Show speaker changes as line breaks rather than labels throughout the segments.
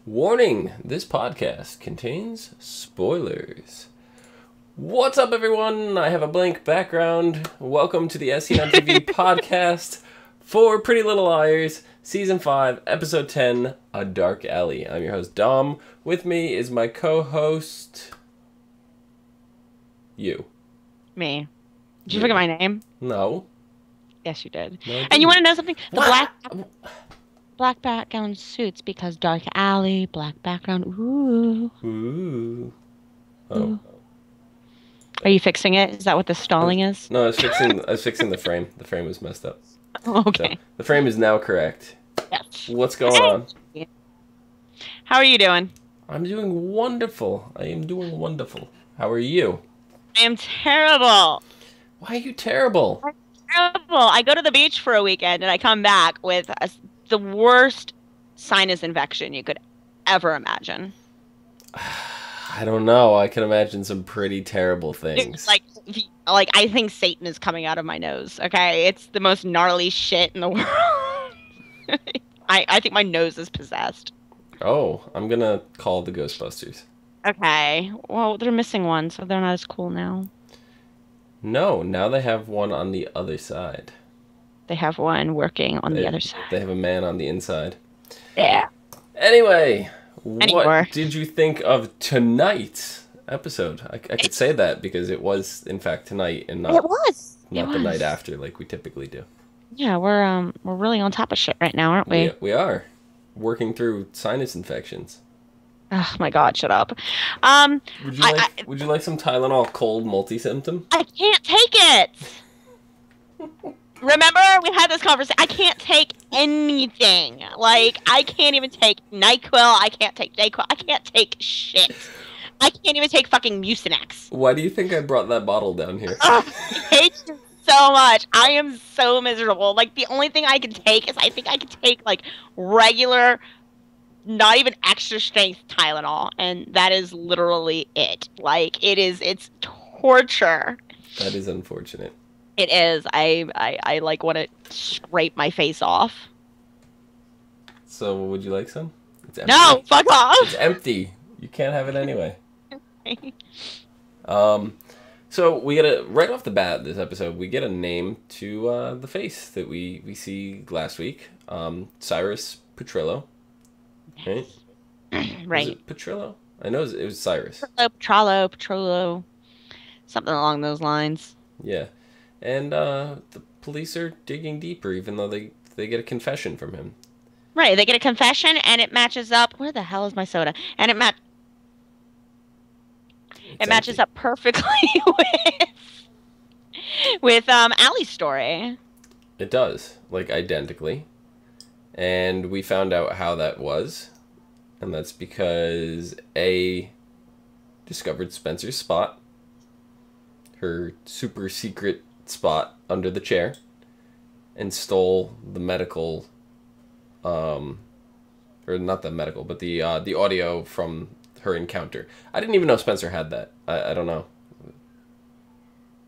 Warning, this podcast contains spoilers. What's up, everyone? I have a blank background. Welcome to the ASOTV podcast for Pretty Little Liars, Season 5, Episode 10, A Dark Alley. I'm your host, Dom. With me is my co-host... You.
Me. Did you forget my name?
No.
Yes, you did.
No,
and you want to know something? The
what?
black background suits because dark alley, black background. Ooh.
Ooh. Oh.
Ooh. Are you fixing it? Is that what the stalling is?
No, I was fixing the frame. The frame was messed up.
Okay.
So, the frame is now correct.
Yes.
What's going on?
How are you doing?
I'm doing wonderful. I am doing wonderful. How are you?
I am terrible.
Why are you terrible?
I'm terrible. I go to the beach for a weekend and I come back with the worst sinus infection you could ever imagine.
I don't know. I can imagine some pretty terrible things.
Like I think Satan is coming out of my nose. Okay, it's the most gnarly shit in the world. I think my nose is possessed.
Oh, I'm gonna call the Ghostbusters.
Okay, well they're missing one, so they're not as cool now.
No, now they have one on the other side.
They have one working on the other side.
They have a man on the inside.
Yeah.
Anyway, what did you think of tonight's episode? I could say that because it was, in fact, tonight and not the night after like we typically do. Yeah,
we're really on top of shit right now, aren't we?
Yeah, we are. Working through sinus infections.
Oh my god, shut up.
Would you like some Tylenol cold multi-symptom?
I can't take it! Remember, we had this conversation. I can't take anything. Like, I can't even take NyQuil. I can't take Dayquil. I can't take shit. I can't even take fucking Mucinex.
Why do you think I brought that bottle down here?
Ugh, I hate you so much. I am so miserable. Like, the only thing I can take is I think I can take, like, regular, not even extra strength Tylenol. And that is literally it. Like, it's torture.
That is unfortunate.
It is. I like want to scrape my face off.
So would you like some? It's empty.
No, fuck off.
It's empty. You can't have it anyway. So we get right off the bat this episode, we get a name to the face that we see last week. Cyrus Petrillo. Right?
Right.
Was it Petrillo? I know it was Cyrus.
Petrollo. Something along those lines.
Yeah. And the police are digging deeper, even though they get a confession from him.
Right, they get a confession, and it matches up. Where the hell is my soda? And it matches up perfectly with Allie's story.
It does, like identically. And we found out how that was, and that's because A discovered Spencer's spot, her super secret spot under the chair, and stole the medical or not the medical, but the audio from her encounter. I didn't even know Spencer had that. I don't know.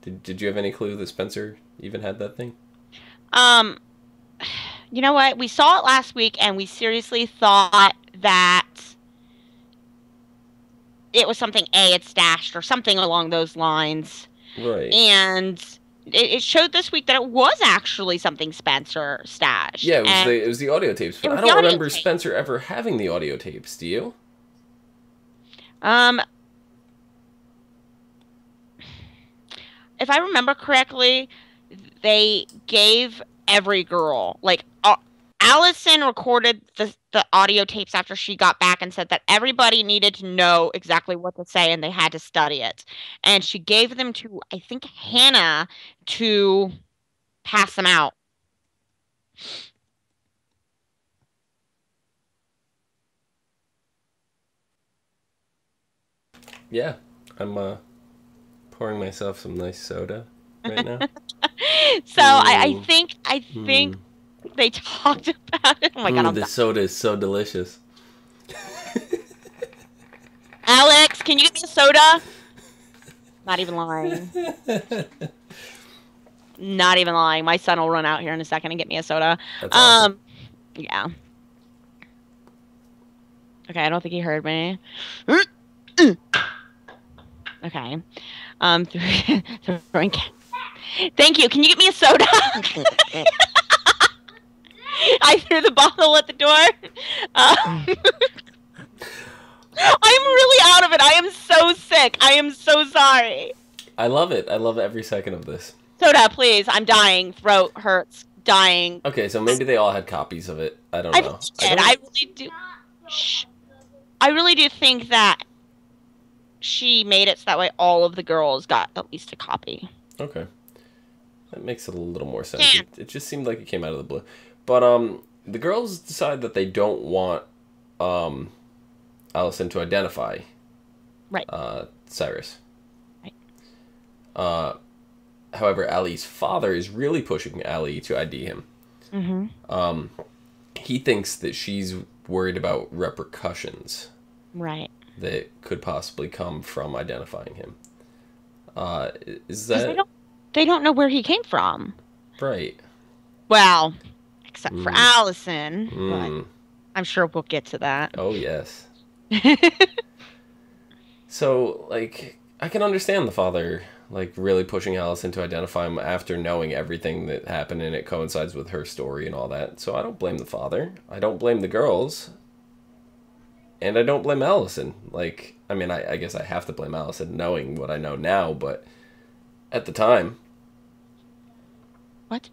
Did you have any clue that Spencer even had that thing?
You know what? We saw it last week and we seriously thought that it was something A had stashed or something along those lines.
Right.
And it showed this week that it was actually something Spencer stashed.
Yeah, it was the audio tapes. But I don't remember Spencer ever having the audio tapes. Do you?
If I remember correctly, they gave every girl, like, Allison recorded the audio tapes after she got back and said that everybody needed to know exactly what to say and they had to study it. And she gave them to, I think, Hannah to pass them out.
Yeah, I'm pouring myself some nice soda right now.
So I think they talked about it. Oh my god,
the soda is so delicious.
Alex, can you get me a soda? Not even lying. Not even lying. My son will run out here in a second and get me a soda.
That's awesome.
Yeah. Okay, I don't think he heard me. Okay. Throwing. Thank you. Can you get me a soda? I threw the bottle at the door. I'm really out of it. I am so sick. I am so sorry.
I love it. I love every second of this.
Soda, please. I'm dying. Throat hurts. Dying.
Okay, so maybe they all had copies of it. I don't know.
I really do. Shh. I really do think that she made it so that way all of the girls got at least a copy.
Okay. That makes a little more sense. It just seemed like it came out of the blue. But the girls decide that they don't want Allison to identify Cyrus.
Right.
However, Allie's father is really pushing Allie to ID him.
Mm-hmm.
He thinks that she's worried about repercussions.
Right.
That could possibly come from identifying him. Is that...
They don't know where he came from.
Right.
Well, except for Allison. But I'm sure we'll get to that.
Oh, yes. So, like, I can understand the father, like, really pushing Allison to identify him after knowing everything that happened, and it coincides with her story and all that. So I don't blame the father. I don't blame the girls. And I don't blame Allison. Like, I mean, I guess I have to blame Allison knowing what I know now, but at the time...
What?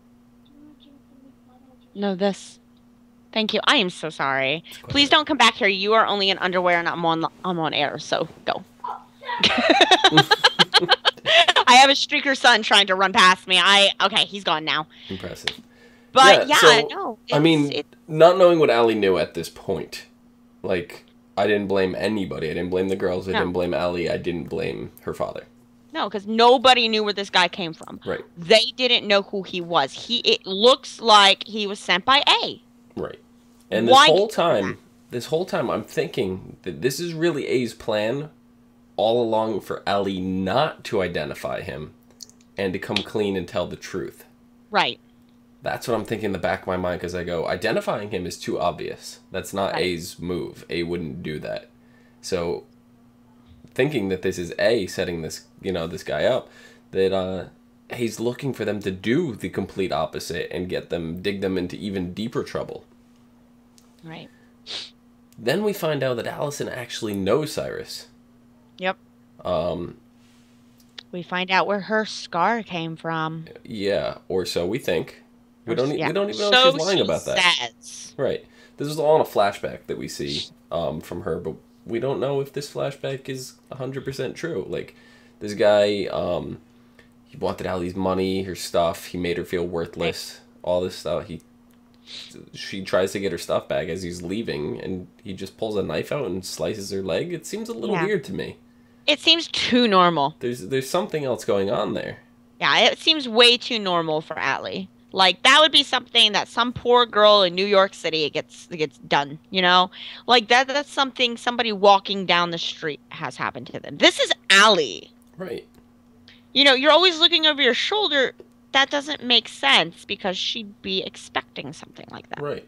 No, this. Thank you. I am so sorry. Please don't come back here. You are only in underwear and I'm on air, so go. I have a streaker son trying to run past me. Okay, he's gone now.
Impressive.
But
so,
no.
I mean, not knowing what Allie knew at this point, like, I didn't blame anybody. I didn't blame the girls. I didn't blame Allie. I didn't blame her father.
No, because nobody knew where this guy came from.
Right.
They didn't know who he was. It looks like he was sent by A.
Right. And this whole time, I'm thinking that this is really A's plan all along for Allie not to identify him and to come clean and tell the truth.
Right.
That's what I'm thinking in the back of my mind, because I go, identifying him is too obvious. That's not A's move. A wouldn't do that. So... thinking that this is A setting this, this guy up, that he's looking for them to do the complete opposite and dig them into even deeper trouble.
Right.
Then we find out that Allison actually knows Cyrus.
Yep. We find out where her scar came from.
Yeah, or so we think. We don't even know if she's lying about that. Right. This is all in a flashback that we see from her, but we don't know if this flashback is 100% true. Like, this guy, he wanted Allie's money, her stuff. He made her feel worthless. All this stuff. She tries to get her stuff back as he's leaving, and he just pulls a knife out and slices her leg. It seems a little weird to me.
It seems too normal.
There's something else going on there.
Yeah, it seems way too normal for Allie. Like, that would be something that some poor girl in New York City gets done, Like, that's something somebody walking down the street has happened to them. This is Allie.
Right.
You're always looking over your shoulder. That doesn't make sense because she'd be expecting something like that.
Right.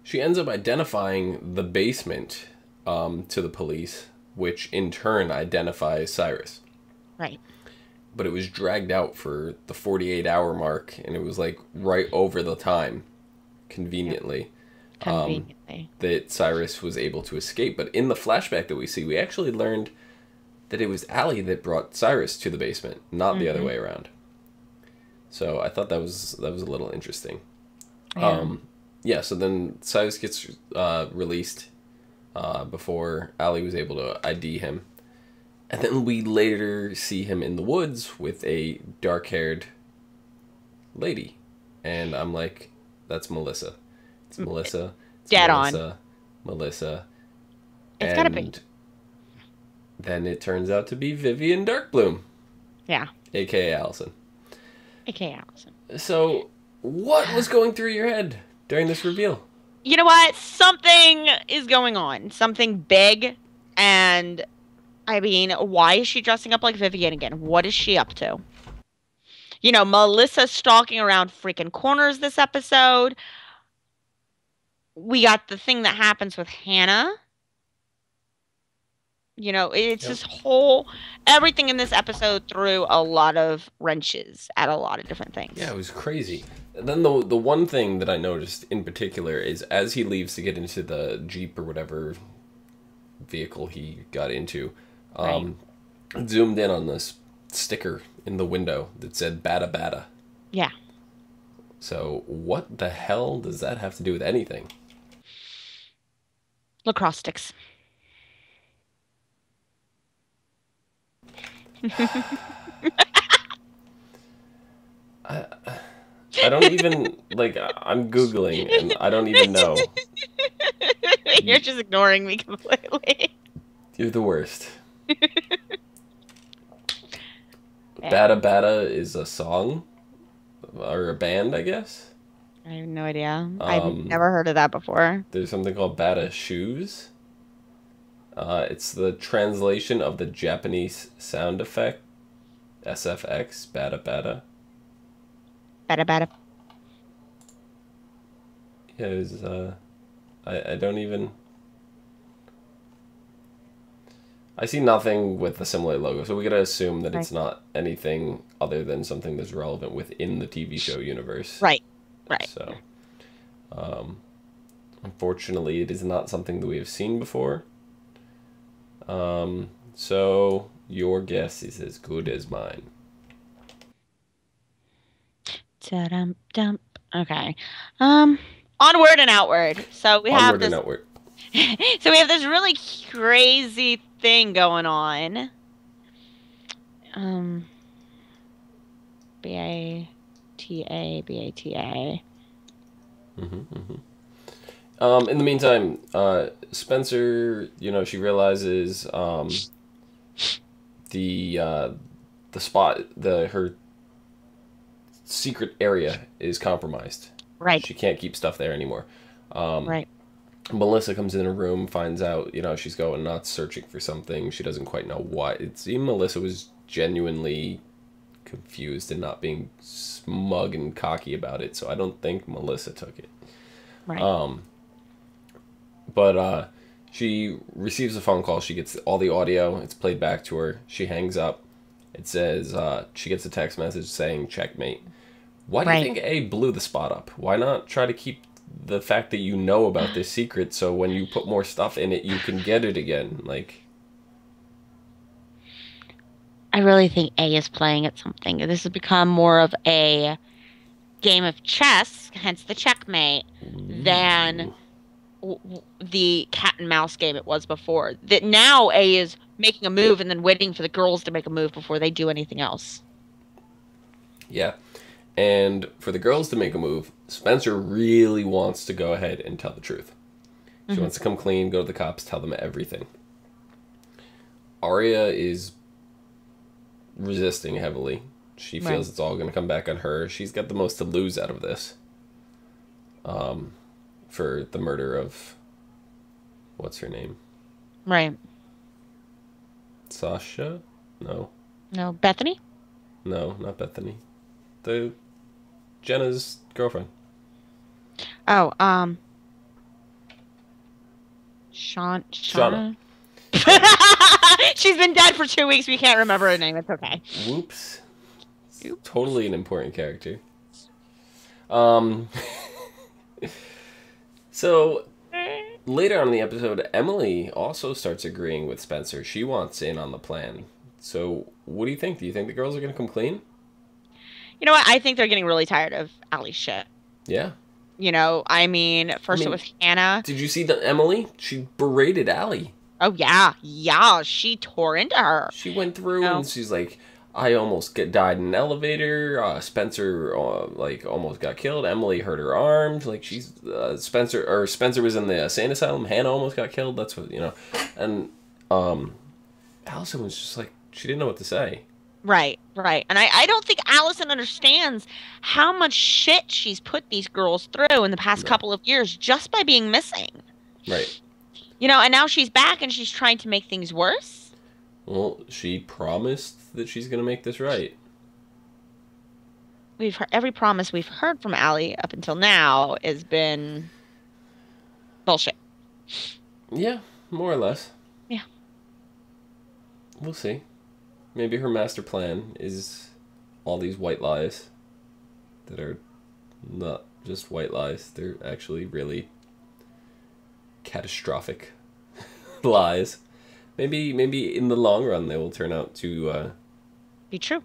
She ends up identifying the basement to the police, which in turn identifies Cyrus.
Right.
But it was dragged out for the 48-hour mark, and it was like right over the time, conveniently, that Cyrus was able to escape. But in the flashback that we see, we actually learned that it was Allie that brought Cyrus to the basement, not the other way around. So I thought that was a little interesting.
Yeah.
So then Cyrus gets released before Allie was able to ID him. And then we later see him in the woods with a dark-haired lady. And I'm like, that's Melissa. It's Melissa. It's
Dead
Melissa,
on.
Melissa.
It's gotta be.
Then it turns out to be Vivian Darkbloom.
Yeah.
A.K.A. Allison.
A.K.A. Allison.
So, what was going through your head during this reveal?
You know what? Something is going on. Something big. And... I mean, why is she dressing up like Vivian again? What is she up to? Melissa's stalking around freaking corners this episode. We got the thing that happens with Hannah. You know, it's
Yep.
this whole everything in this episode threw a lot of wrenches at a lot of different
Yeah,
things.
it was crazy. And then the one thing that I noticed in particular is as he leaves to get into the Jeep or whatever vehicle he got into,
Right.
um, zoomed in on this sticker in the window that said "Bada Bada."
Yeah.
So what the hell does that have to do with anything?
Lacrosse sticks.
I I don't even like. I'm googling and I don't even know.
You're
You,
just ignoring me completely.
you're the worst.
Yeah.
Bada Bada is a song or a band, I guess.
I have no idea. I've
Um,
never heard of that before.
there's something called Bada Shoes. It's the translation of the Japanese sound effect SFX Bada Bada.
Bada bada.
Yeah, it was, I don't even. I see nothing with a similar logo, so we gotta assume that
Right.
it's not anything other than something that's relevant within the TV show universe.
Right. Right.
So, um, unfortunately, it is not something that we have seen before. So your guess is as good as mine.
Da-dum, dum. Okay. Um, Onward and outward. So we have
Onward and
this.
outward.
So we have this really crazy thing going on. Um, BATA.
In the meantime, Spencer, she realizes the the spot, her secret area is compromised.
Right.
She can't keep stuff there anymore.
Right.
Melissa comes in her room, finds out, she's going nuts, searching for something. She doesn't quite know what. It seemed Melissa was genuinely confused and not being smug and cocky about it, so I don't think Melissa took it.
Right.
But she receives a phone call. She gets all the audio. It's played back to her. She hangs up. It says she gets a text message saying checkmate. Why do you
Right.
think A blew the spot up? Why not try to keep the fact that you know about this secret so when you put more stuff in it, you can get it again? Like,
I really think A is playing at something. This has become more of a game of chess, hence the checkmate, than the cat and mouse game it was before. That now A is making a move and then waiting for the girls to make a move before they do anything else.
yeah. And for the girls to make a move, Spencer really wants to go ahead and tell the truth. She wants to come clean, go to the cops, tell them everything. Arya is resisting heavily. She feels
Right.
it's all going to come back on her. She's got the most to lose out of this. For the murder of, what's her name?
Right.
Sasha? No,
No, Bethany?
not Bethany. The Jenna's girlfriend.
Oh,
Shauna.
She's been dead for 2 weeks. We can't remember her name. It's okay.
Whoops.
Oops.
Totally an important character. Um. So later on in the episode, Emily also starts agreeing with Spencer. She wants in on the plan. So what do you think? Do you think the girls are going to come clean?
You know what? I think they're getting really tired of Allie's shit.
Yeah.
You know, I mean, first it was Hannah.
Did you see the Emily? She berated Allie.
Oh yeah, yeah. She tore into her.
She went through
No.
and she's like, I almost died in an elevator. Spencer almost got killed. Emily hurt her arm. Like she's Spencer was in the insane asylum. Hannah almost got killed. That's what And Allison was just like she didn't know what to say.
Right, right. And I don't think Allison understands how much shit she's put these girls through in the past couple of years just by being missing.
Right.
You know, and now she's back and she's trying to make things worse.
Well, she promised that she's gonna make this right.
We've heard, every promise we've heard from Allie up until now has been bullshit.
Yeah, more or less.
Yeah.
We'll see. Maybe her master plan is all these white lies that are not just white lies. They're actually really catastrophic lies. Maybe in the long run they will turn out to
be true.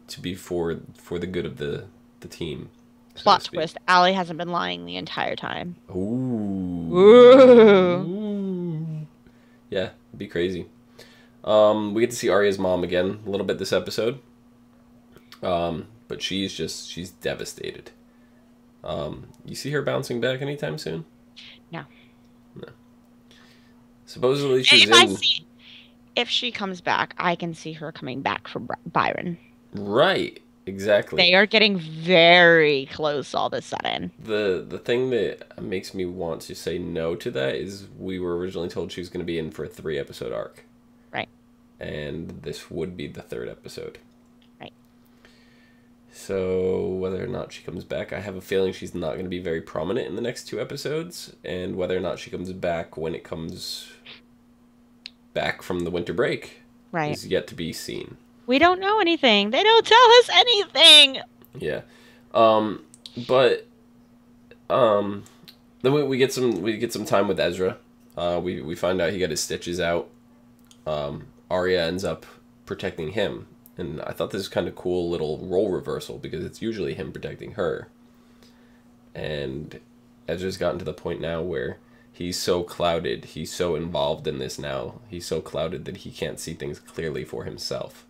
To be for the good of the team. So
Plot twist: Allie hasn't been lying the entire time.
Ooh.
Ooh.
Yeah, it'd be crazy. We get to see Arya's mom again a little bit this episode. But she's devastated. You see her bouncing back anytime soon?
No.
Supposedly she's
if she comes back, I can see her coming back for Byron.
Right. Exactly.
They are getting very close all of a sudden.
The thing that makes me want to say no to that is we were originally told she was going to be in for a 3-episode arc.
Right.
And this would be the 3rd episode.
Right.
So whether or not she comes back, I have a feeling she's not going to be very prominent in the next 2 episodes. And whether or not she comes back when it comes back from the winter break is yet to be seen.
We don't know anything. They don't tell us anything.
Yeah. But then we get some time with Ezra. We find out he got his stitches out. Arya ends up protecting him. And I thought this was kind of cool little role reversal because it's usually him protecting her. And Ezra's gotten to the point now where he's so clouded, he's so involved in this now, he's so clouded that he can't see things clearly for himself.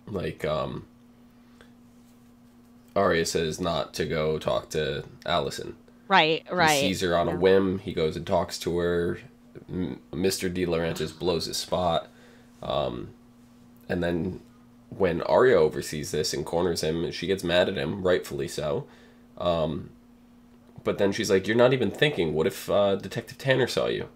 Like, Arya says not to go talk to Alicent.
Right.
He sees her on a whim, he goes and talks to her, Mr. De Laurentiis blows his spot, and then when Arya oversees this and corners him, she gets mad at him, rightfully so. But then she's like, you're not even thinking, what if Detective Tanner saw you?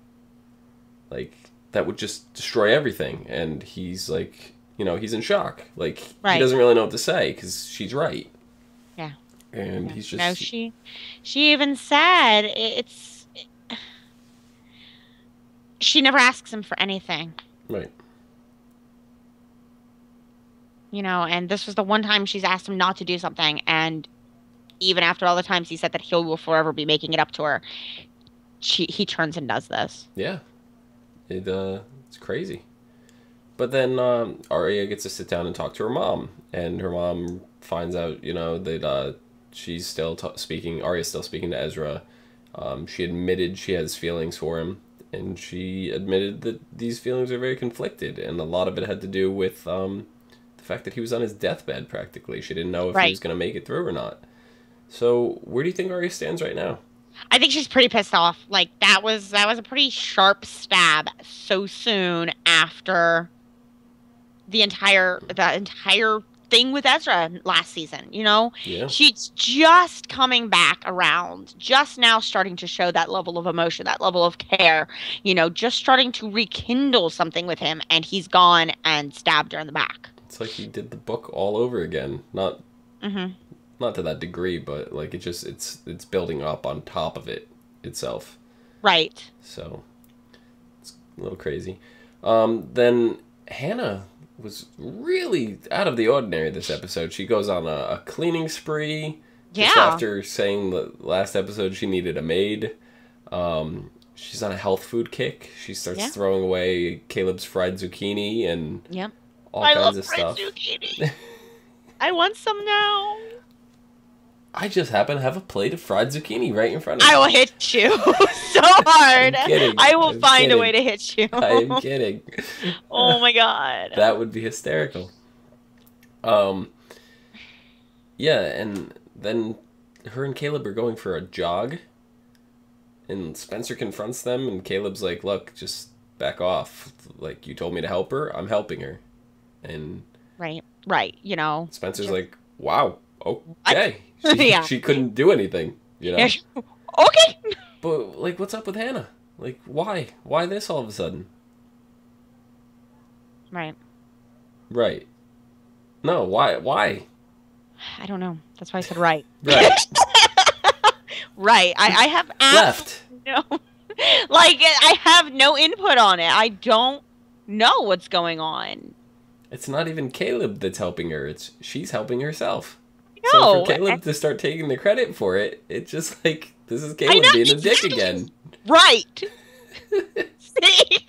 Like, that would just destroy everything. And he's like, he's in shock. Like, he doesn't really know what to say, because she's right.
Yeah.
And he's just...
No, she even said, she never asks him for anything.
Right.
And this was the one time she's asked him not to do something, and even after all the times he said that he will forever be making it up to her, he turns and does this.
Yeah. It's crazy. But then Arya gets to sit down and talk to her mom, and her mom finds out, that she's still Arya's still speaking to Ezra. She admitted she has feelings for him, and she admitted that these feelings are very conflicted, and a lot of it had to do with the fact that he was on his deathbed practically. She didn't know if he was going to make it through or not. So where do you think Arya stands right now?
I think she's pretty pissed off. Like, that was a pretty sharp stab so soon after the entire thing with Ezra last season, Yeah. She's just coming back around, just now starting to show that level of emotion, that level of care, just starting to rekindle something with him, and he's gone and stabbed her in the back.
It's like he did the book all over again. Not to that degree, but like it's building up on top of it itself.
Right.
So it's a little crazy. Then Hannah was really out of the ordinary this episode. She goes on a cleaning spree. Just after saying the last episode she needed a maid. She's on a health food kick. She starts throwing away Caleb's fried zucchini and all kinds of stuff. Zucchini.
I want some now.
I just happen to have a plate of fried zucchini right in front of me.
I will hit you so hard.
I'm kidding.
I will find a way to hit you.
I am kidding.
Oh my god.
That would be hysterical. Yeah, and then her and Caleb are going for a jog. And Spencer confronts them, and Caleb's like, look, just back off. Like, you told me to help her, I'm helping her. And
Right,
Spencer's like, wow, okay. She couldn't do anything,
Yeah, okay.
But, like, what's up with Hannah? Like, why? Why this all of a sudden?
Right.
Right. No, why?
I don't know. That's why I said right.
Right.
Right. I have
left.
No. Like, I have no input on it. I don't know what's going on.
It's not even Caleb that's helping her. She's helping herself. So
No.
for Caleb to start taking the credit for it, it's just like, this is
I
Caleb
know,
being a dick
exactly.
again.
Right. See?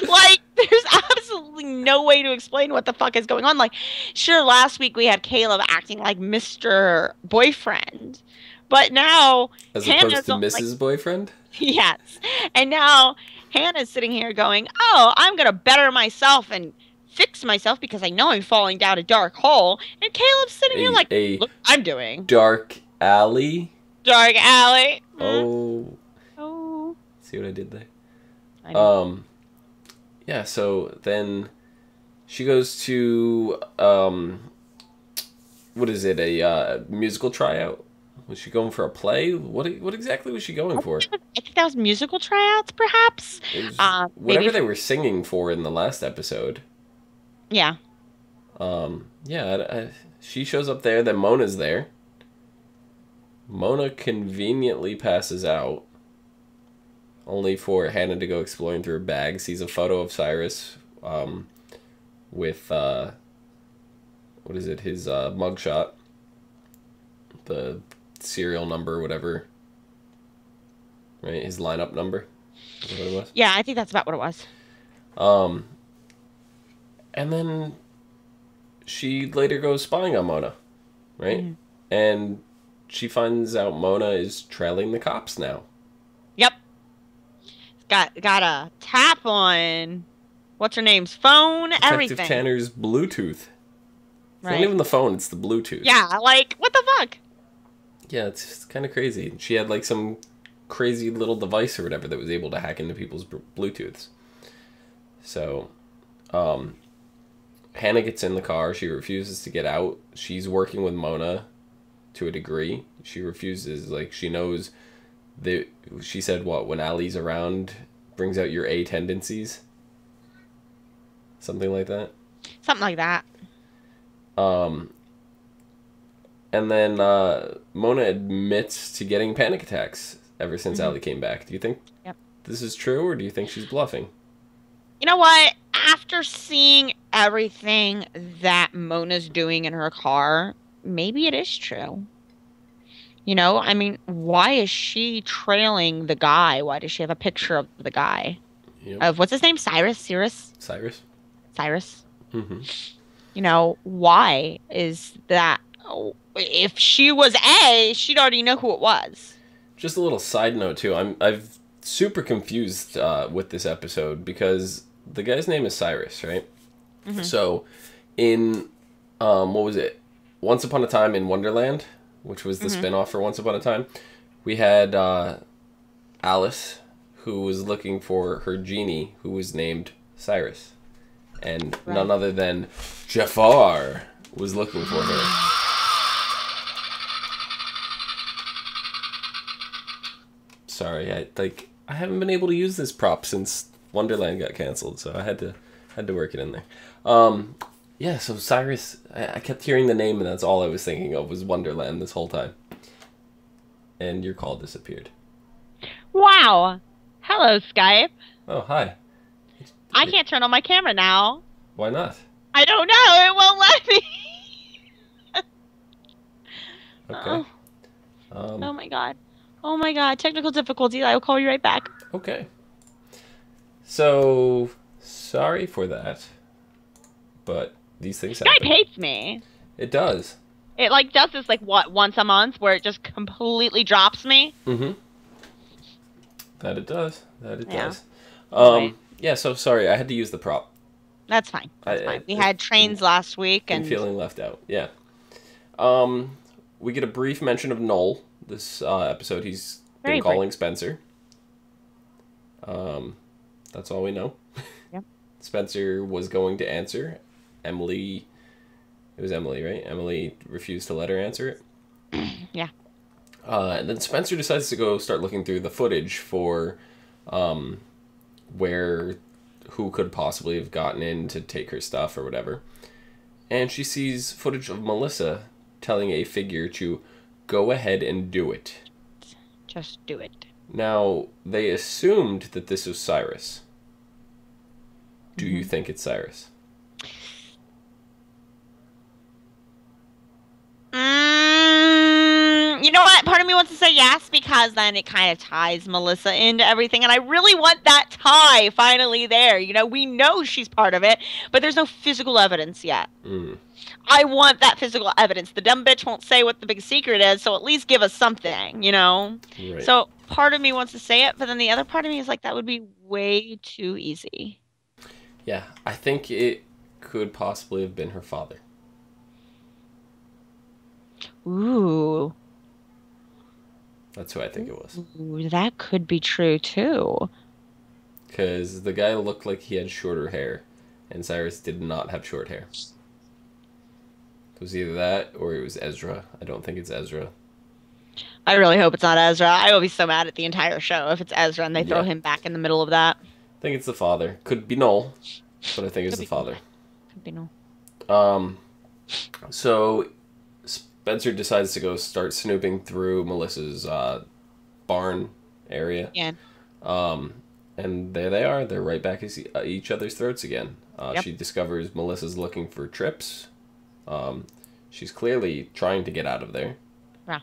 Like, there's absolutely no way to explain what the fuck is going on. Like, sure, last week we had Caleb acting like Mr. Boyfriend, but now
As
Hannah's
opposed to Mrs. Boyfriend?
yes. And now Hannah's sitting here going, oh, I'm going to better myself and fix myself because I know I'm falling down a dark hole. And Caleb's sitting here like, look what I'm doing.
Dark alley?
Dark alley.
Oh.
Oh.
See what I did there?
I know.
Yeah, so then she goes to, what is it, a musical tryout? Was she going for a play? What exactly was she going for?
I think that was musical tryouts, perhaps.
Whatever they were singing for in the last episode.
Yeah.
Yeah, she shows up there, then Mona's there. Mona conveniently passes out, only for Hannah to go exploring through her bag, sees a photo of Cyrus with, what is it, his mugshot, the serial number, whatever, right? His lineup number, is that what it was?
Yeah, I think that's about what it was.
And then she later goes spying on Mona, right? Mm-hmm. And she finds out Mona is trailing the cops now.
Yep. Got a tap on what's her name's phone,
Detective
everything.
Tanner's Bluetooth. It's
right.
Not even the phone, it's the Bluetooth.
Yeah, like, what the fuck?
Yeah, it's kind of crazy. She had like some crazy little device or whatever that was able to hack into people's Bluetooths. So, Hannah gets in the car. She refuses to get out. She's working with Mona to a degree. She refuses. Like, she knows that, she said, what, when Ali's around, brings out your A tendencies? Something like that?
Something like that.
And then Mona admits to getting panic attacks ever since Ali came back. Do you think this is true, or do you think she's bluffing?
You know what? After seeing everything that Mona's doing in her car, maybe it is true. You know, I mean, why is she trailing the guy? Why does she have a picture of the guy?
Yep.
Of, what's his name? Cyrus?
Cyrus.
Mm-hmm. You know, why is that? If she was A, she'd already know who it was.
Just a little side note, too. I'm super confused with this episode because the guy's name is Cyrus, right? Mm-hmm. So, in, what was it? Once Upon a Time in Wonderland, which was the spinoff for Once Upon a Time, we had Alice, who was looking for her genie, who was named Cyrus. And none other than Jafar was looking for her. Sorry, I haven't been able to use this prop since Wonderland got canceled, so I had to work it in there. Yeah, so Cyrus, I kept hearing the name, and that's all I was thinking of was Wonderland this whole time. And your call disappeared.
Wow. Hello, Skype.
Oh, hi.
I can't turn on my camera now.
Why not?
I don't know. It won't let me.
Okay.
Oh my god. Oh my god. Technical difficulties. I will call you right back.
Okay. So, sorry for that. But these things happen.
Skype hates me.
It does.
It like does this like what, once a month where it just completely drops me?
Mm-hmm. That it does. That it does.
Right.
Yeah, so sorry, I had to use the prop.
That's fine. That's fine. We had trains last week and
feeling left out. Yeah. We get a brief mention of Noel this episode. He's been calling Spencer. That's all we know.
Yep.
Spencer was going to answer. It was Emily, right? Emily refused to let her answer it.
Yeah.
And then Spencer decides to go start looking through the footage for who could possibly have gotten in to take her stuff or whatever. And she sees footage of Melissa telling a figure to go ahead and do it.
Just do it.
Now, they assumed that this was Cyrus. Do you think it's Cyrus?
You know what? Part of me wants to say yes, because then it kind of ties Melissa into everything, and I really want that tie finally there. You know, we know she's part of it, but there's no physical evidence yet. I want that physical evidence. The dumb bitch won't say what the big secret is, so at least give us something, you know?
Right.
So part of me wants to say it, but then the other part of me is like, that would be way too easy.
Yeah, I think it could possibly have been her father.
Ooh.
That's who I think it was.
Ooh, that could be true, too.
Because the guy looked like he had shorter hair, and Cyrus did not have short hair. It was either that, or it was Ezra. I don't think it's Ezra.
I really hope it's not Ezra. I will be so mad at the entire show if it's Ezra and they throw him back in the middle of that.
I think it's the father. Could be Noel, but I think it's the father.
Could be Noel.
So Spencer decides to go start snooping through Melissa's barn area.
Yeah.
And there they are. They're right back at each other's throats again. She discovers Melissa's looking for trips. She's clearly trying to get out of there.
Yeah.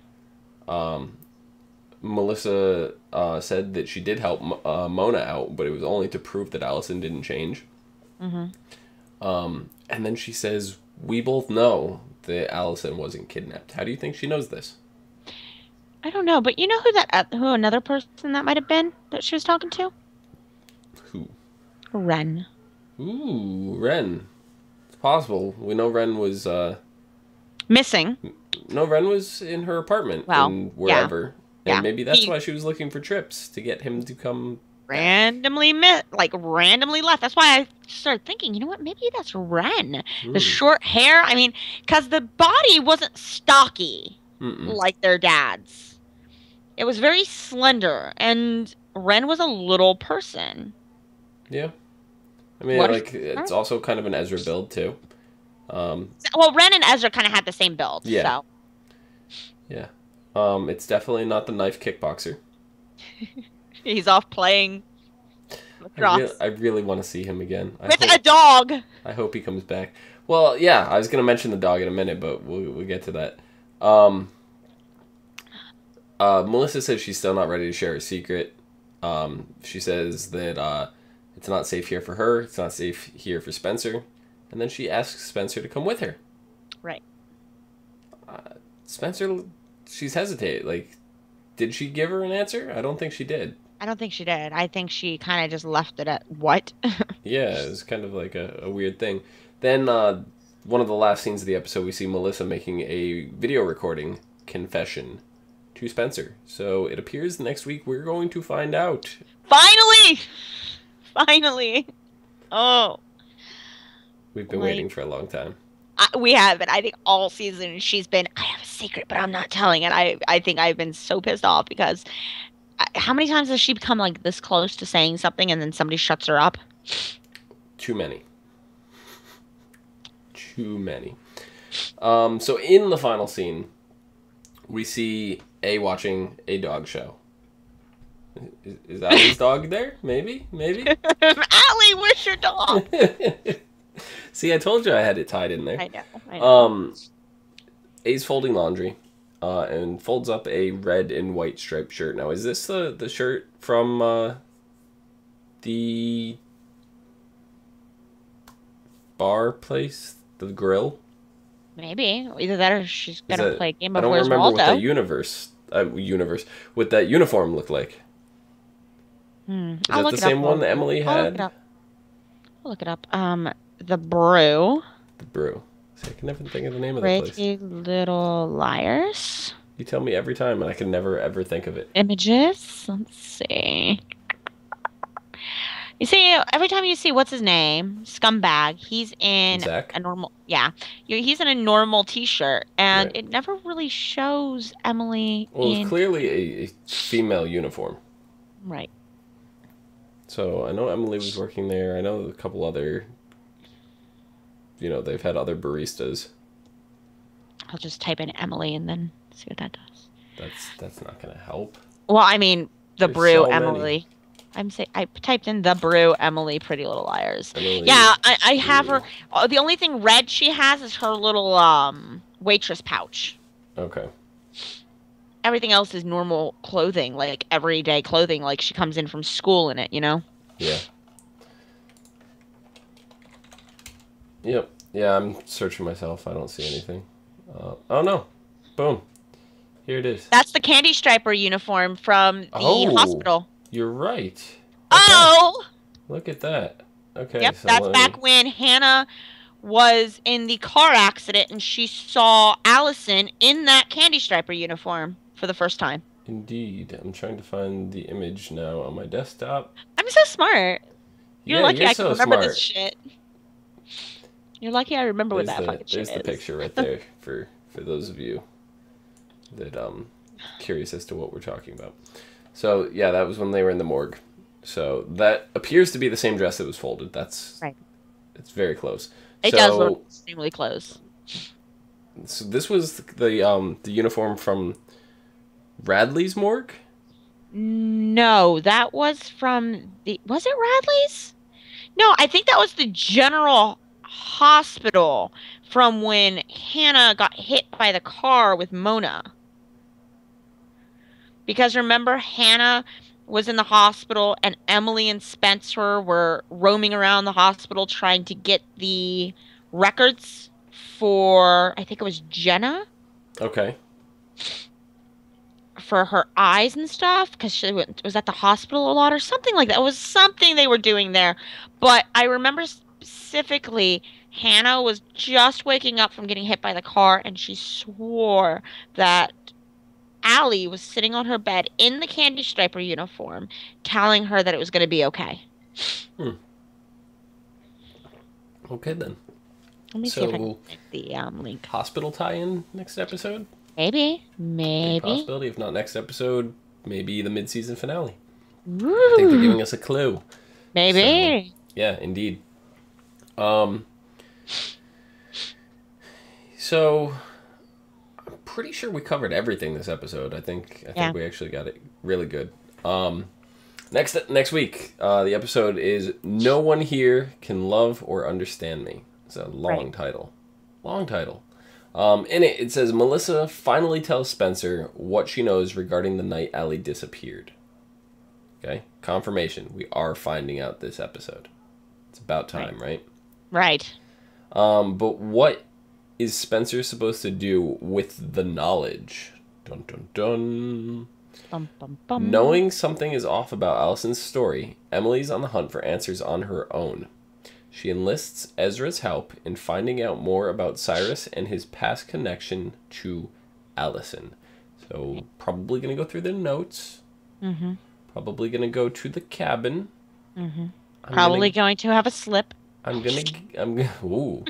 Melissa said that she did help Mona out, but it was only to prove that Allison didn't change. And then she says, we both know that Allison wasn't kidnapped. How do you think she knows this?
I don't know, but you know who another person that might have been that she was talking to?
Who?
Ren.
Ooh, Ren. It's possible. We know Ren was
missing.
No, Ren was in her apartment, in wherever. And maybe that's why she was looking for trips, to get him to come
randomly left. That's why I started thinking, you know what, maybe that's Ren. The short hair, I mean, because the body wasn't stocky like their dad's. It was very slender, and Ren was a little person.
Yeah. I mean, it's also kind of an Ezra build, too.
Well, Ren and Ezra kind of had the same build,
yeah.
So.
Yeah. It's definitely not the knife kickboxer.
He's off playing lacrosse.
I really want to see him again.
With a dog!
I hope he comes back. Well, yeah, I was going to mention the dog in a minute, but we'll get to that. Melissa says she's still not ready to share her secret. She says that it's not safe here for her. It's not safe here for Spencer. And then she asks Spencer to come with her.
Right.
Spencer, she's hesitated. Like, did she give her an answer? I don't think she did.
I don't think she did. I think she kind of just left it at what?
Yeah, it was kind of like a weird thing. Then one of the last scenes of the episode, we see Melissa making a video recording confession to Spencer. So it appears next week we're going to find out.
Finally! Finally! Oh.
We've been waiting for a long time.
We have, and I think all season she's been, I have a secret, but I'm not telling it. I think I've been so pissed off because how many times has she become like this close to saying something and then somebody shuts her up?
Too many. Too many. So in the final scene, we see A watching a dog show. Is Allie's dog there? Maybe?
Allie, where's your dog?
See, I told you I had it tied in there.
I know.
A's folding laundry and folds up a red and white striped shirt. Now, is this the shirt from the bar place? The grill?
Maybe. Either that or she's going to play a game of
I
Where's Waldo.
don't remember what what that uniform looked like. Is that the same one that Emily had?
I'll look it up. The Brew.
The Brew. See, I can never think of the name of the place.
Pretty Little Liars.
You tell me every time, and I can never, ever think of it.
Images. Let's see. You see, every time you see, what's his name? Scumbag. He's in
Zach?
a normal... Yeah. He's in a normal t-shirt, and it never really shows Emily
Well, it's clearly a female uniform.
Right.
So, I know Emily was working there. I know a couple other... they've had other baristas.
I'll just type in Emily and then see what that does.
That's not going to help.
Well, I mean, The
There's
Brew
so many.
Emily. I typed in The Brew Emily Pretty Little Liars.
Emily
Yeah, I have
Brew.
her. The only thing red she has is her little waitress pouch.
Okay.
Everything else is normal clothing, like everyday clothing, like she comes in from school in it, you know?
Yeah. Yep. Yeah, I'm searching myself. I don't see anything. Oh no. Boom. Here it is.
That's the Candy Striper uniform from the
Oh,
hospital.
you're right. Okay.
Oh!
Look at that. Okay,
Yep,
so
that's
let me...
back when Hannah was in the car accident and she saw Allison in that Candy Striper uniform for the first time.
Indeed. I'm trying to find the image now on my desktop.
I'm so smart. You're
Yeah,
lucky
you're
I can
so
remember this
smart.
shit. You're lucky I remember what that fucking shit
There's the
is.
picture right there for those of you that curious as to what we're talking about. So yeah, that was when they were in the morgue. So that appears to be the same dress that was folded. That's
Right.
It's very close.
It does look extremely close.
So this was the uniform from Radley's morgue?
No, that was from the. Was it Radley's? No, I think that was the general hospital from when Hannah got hit by the car with Mona. Because remember, Hannah was in the hospital and Emily and Spencer were roaming around the hospital trying to get the records for, I think it was Jenna,
Okay.
for her eyes and stuff, because she was at the hospital a lot or something like that. It was something they were doing there. But I remember specifically Hannah was just waking up from getting hit by the car and she swore that Allie was sitting on her bed in the Candy Striper uniform, telling her that it was going to be okay.
Okay then.
Let me see if I can find the link.
Hospital tie-in next episode?
Maybe.
Big possibility. If not next episode, maybe the mid-season finale.
Woo.
I think they're giving us a clue.
Maybe.
So, yeah, indeed. So I'm pretty sure we covered everything this episode. I think we actually got it really good. Next week, the episode is No One Here Can Love or Understand Me. It's a long title. Long title. In it says, Melissa finally tells Spencer what she knows regarding the night Allie disappeared. Okay? Confirmation. We are finding out this episode. It's about time, right?
Right.
But what is Spencer supposed to do with the knowledge? Dun dun dun.
Bum, bum, bum.
Knowing something is off about Allison's story, Emily's on the hunt for answers on her own. She enlists Ezra's help in finding out more about Cyrus and his past connection to Allison. So, probably going to go through the notes.
Mm-hmm.
Probably going to go to the cabin.
Mm-hmm. Probably going to have a slip.
Ooh.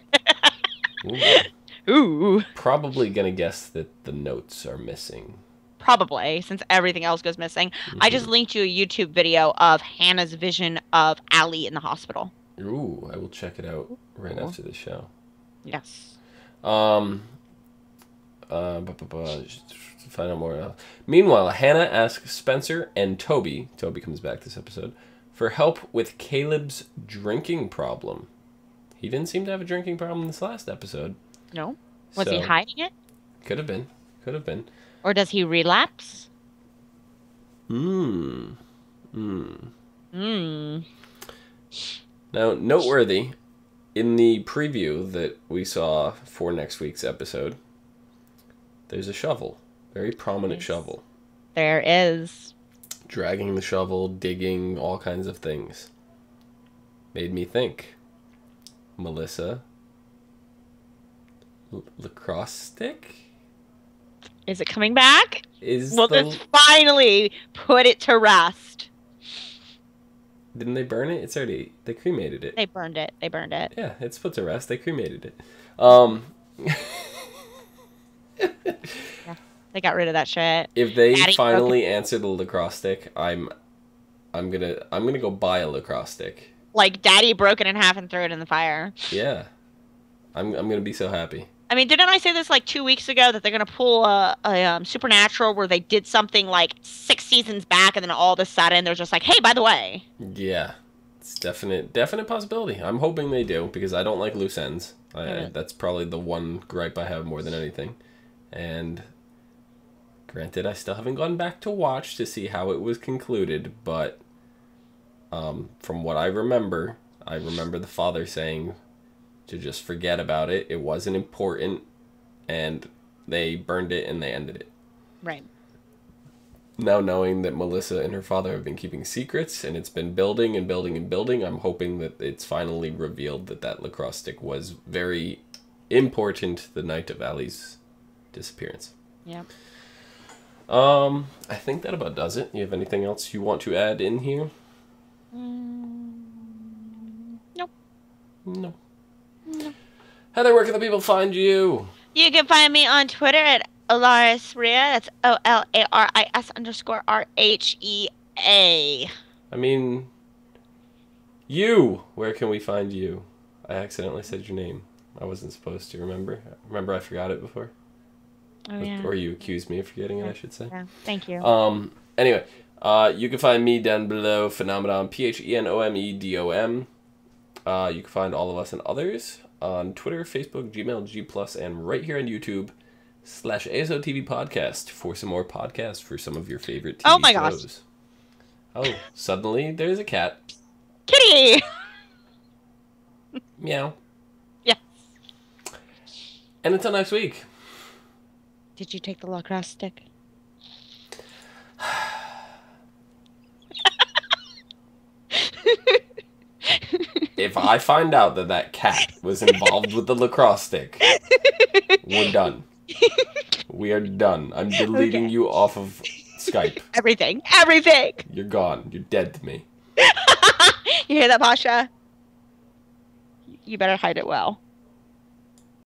Ooh.
Probably going to guess that the notes are missing.
Probably, since everything else goes missing. Mm-hmm. I just linked you a YouTube video of Hannah's vision of Allie in the hospital.
Ooh, I will check it out right after the show.
Yes.
Find out more. Meanwhile, Hannah asks Spencer and Toby comes back this episode, for help with Caleb's drinking problem. He didn't seem to have a drinking problem this last episode.
No? Was he hiding it?
Could have been.
Or does he relapse?
Now, noteworthy, in the preview that we saw for next week's episode, there's a shovel. Very prominent shovel.
There is.
Dragging the shovel, digging, all kinds of things. Made me think. Melissa. Lacrosse stick?
Is it coming back?
We'll
just finally put it to rest.
Didn't they burn it? It's already... They cremated it.
They burned it.
Yeah, it's put to rest. They cremated it. Yeah,
they got rid of that shit.
If they finally answer the lacrosse stick, I'm gonna go buy a lacrosse stick.
Like Daddy broke it in half and threw it in the fire.
Yeah. I'm gonna be so happy.
I mean, didn't I say this like 2 weeks ago that they're gonna pull a Supernatural where they did something like 6 seasons back, and then all of a sudden they're just like, hey, by the way.
Yeah, it's definite possibility. I'm hoping they do because I don't like loose ends. That's probably the one gripe I have more than anything. And granted, I still haven't gone back to watch to see how it was concluded, but from what I remember the father saying to just forget about it. It wasn't important, and they burned it and they ended it.
Right.
Now knowing that Melissa and her father have been keeping secrets and it's been building and building and building, I'm hoping that it's finally revealed that lacrosse stick was very important the night of Allie's disappearance.
Yeah.
I think that about does it. You have anything else you want to add in here?
Nope.
No. Heather, where can the people find you?
You can find me on Twitter at Olaris-Rhea. That's OLARIS_RHEA.
I mean, you. Where can we find you? I accidentally said your name. I wasn't supposed to, remember? Remember I forgot it before?
Oh, yeah.
Or you accused me of forgetting it, I should say.
Yeah, thank you.
Anyway, you can find me down below, Phenomenon, PHENOMEDOM. You can find all of us and others on Twitter, Facebook, Gmail, G+, and right here on YouTube /ASOTV podcast for some more podcasts for some of your favorite TV
Oh my
shows.
gosh.
Oh, suddenly there's a cat.
Kitty!
Meow.
Yes.
And until next week.
Did you take the lacrosse stick?
If I find out that cat was involved with the lacrosse stick, we're done. We are done. I'm deleting you off of Skype.
Everything.
You're gone. You're dead to me.
You hear that, Pasha? You better hide it well.